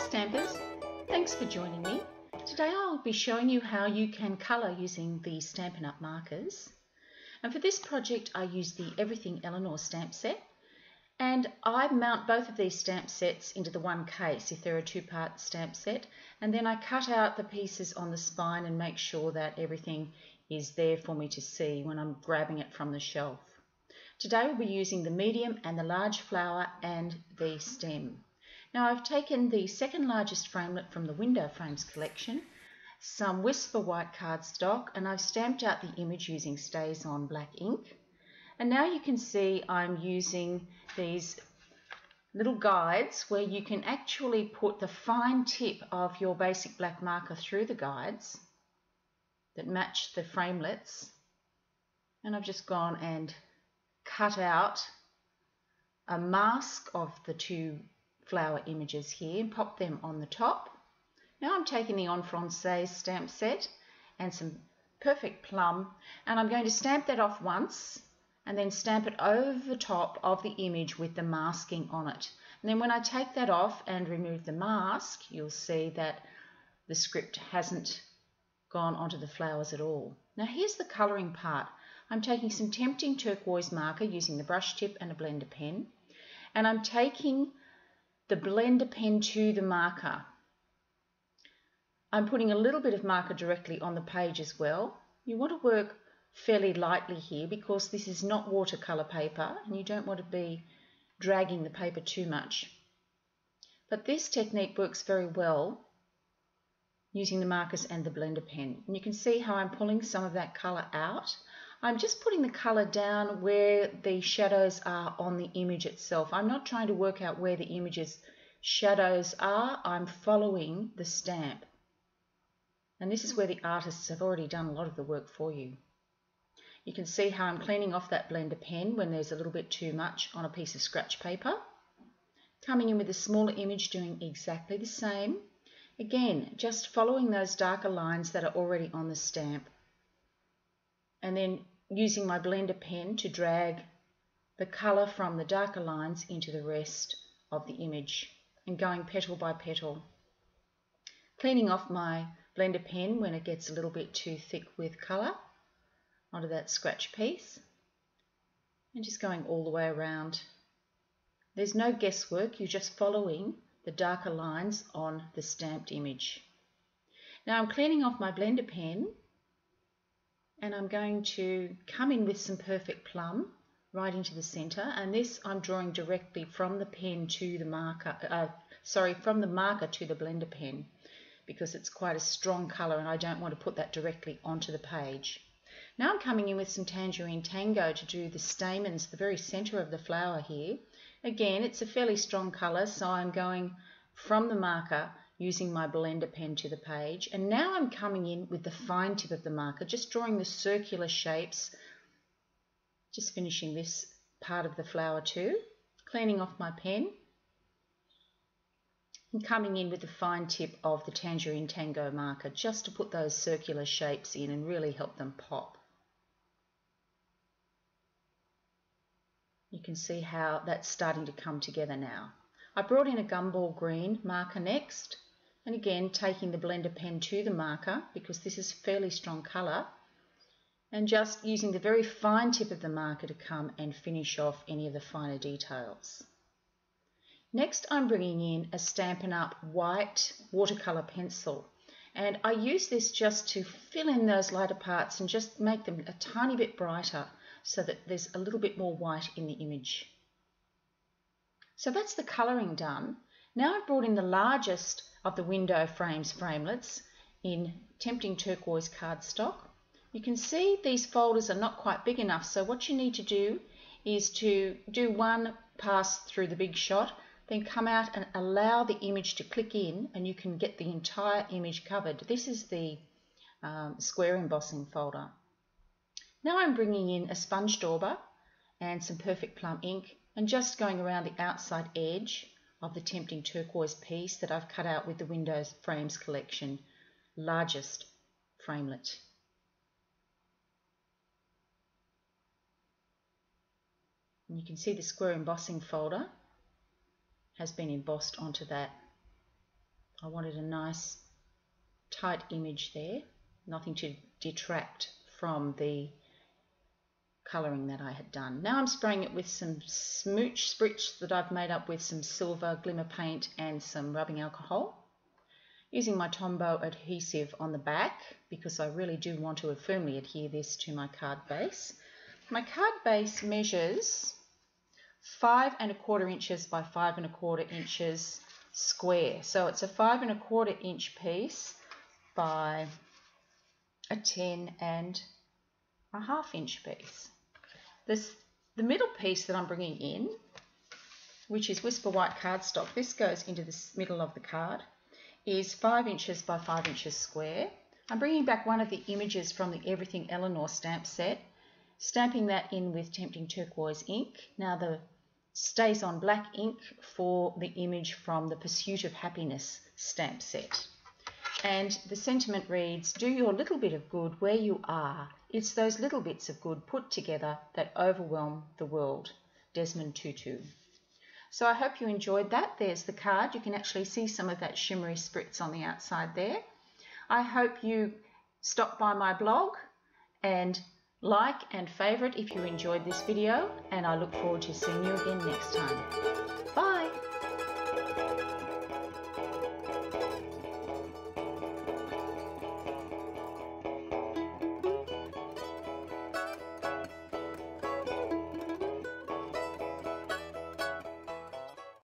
Stampers, thanks for joining me. Today I'll be showing you how you can colour using the Stampin' Up markers. And for this project I used the Everything Eleanor stamp set, and I mount both of these stamp sets into the one case if they're a two-part stamp set, and then I cut out the pieces on the spine and make sure that everything is there for me to see when I'm grabbing it from the shelf. Today we'll be using the medium and the large flower and the stem. Now I've taken the second largest framelit from the window frames collection, some Whisper white cardstock, and I've stamped out the image using Stays On black ink. And now you can see I'm using these little guides where you can actually put the fine tip of your basic black marker through the guides that match the framelits. And I've just gone and cut out a mask of the two flower images here and pop them on the top. Now I'm taking the Francais stamp set and some Perfect Plum, and I'm going to stamp that off once and then stamp it over the top of the image with the masking on it. And then when I take that off and remove the mask, you'll see that the script hasn't gone onto the flowers at all. Now here's the colouring part. I'm taking some Tempting Turquoise marker using the brush tip and a blender pen, and I'm taking the blender pen to the marker. I'm putting a little bit of marker directly on the page as well. You want to work fairly lightly here because this is not watercolour paper and you don't want to be dragging the paper too much. But this technique works very well using the markers and the blender pen. And you can see how I'm pulling some of that colour out. I'm just putting the colour down where the shadows are on the image itself. I'm not trying to work out where the image's shadows are. I'm following the stamp. And this is where the artists have already done a lot of the work for you. You can see how I'm cleaning off that blender pen when there's a little bit too much on a piece of scratch paper. Coming in with a smaller image, doing exactly the same. Again, just following those darker lines that are already on the stamp. And then using my blender pen to drag the colour from the darker lines into the rest of the image and going petal by petal. Cleaning off my blender pen when it gets a little bit too thick with colour onto that scratch piece and just going all the way around. There's no guesswork, you're just following the darker lines on the stamped image. Now I'm cleaning off my blender pen and I'm going to come in with some Perfect Plum right into the centre, and this I'm drawing directly from the pen to the marker, from the marker to the blender pen, because it's quite a strong colour and I don't want to put that directly onto the page. Now I'm coming in with some Tangerine Tango to do the stamens, the very centre of the flower here. Again, it's a fairly strong colour, so I'm going from the marker using my blender pen to the page, and now I'm coming in with the fine tip of the marker, just drawing the circular shapes, just finishing this part of the flower too, cleaning off my pen and coming in with the fine tip of the Tangerine Tango marker just to put those circular shapes in and really help them pop. You can see how that's starting to come together now. I brought in a Gumball Green marker next, and again taking the blender pen to the marker because this is fairly strong colour, and just using the very fine tip of the marker to come and finish off any of the finer details. Next I'm bringing in a Stampin' Up white watercolour pencil, and I use this just to fill in those lighter parts and just make them a tiny bit brighter so that there's a little bit more white in the image. So that's the colouring done. Now I've brought in the largest of the window frames framelits in Tempting Turquoise cardstock. You can see these folders are not quite big enough, so what you need to do is to do one pass through the big shot, then come out and allow the image to click in and you can get the entire image covered. This is the square embossing folder. Now I'm bringing in a sponge dauber and some Perfect Plum ink and just going around the outside edge of the Tempting Turquoise piece that I've cut out with the Windows Frames collection, largest framelit. And you can see the square embossing folder has been embossed onto that I wanted a nice tight image there, nothing to detract from the colouring that I had done. Now I'm spraying it with some smooch spritz that I've made up with some silver glimmer paint and some rubbing alcohol. Using my Tombow adhesive on the back because I really do want to firmly adhere this to my card base. My card base measures 5 1/4 inches by 5 1/4 inches square. So it's a 5 1/4 inch piece by a 10 1/2 inch piece. The middle piece that I'm bringing in, which is Whisper White cardstock, this goes into the middle of the card, is 5 inches by 5 inches square. I'm bringing back one of the images from the Everything Eleanor stamp set, stamping that in with Tempting Turquoise ink. Now the Stays on Black ink for the image from the Pursuit of Happiness stamp set. And the sentiment reads, do your little bit of good where you are. It's those little bits of good put together that overwhelm the world. Desmond Tutu. So I hope you enjoyed that. There's the card. You can actually see some of that shimmery spritz on the outside there. I hope you stop by my blog and like and favourite if you enjoyed this video, and I look forward to seeing you again next time. Bye!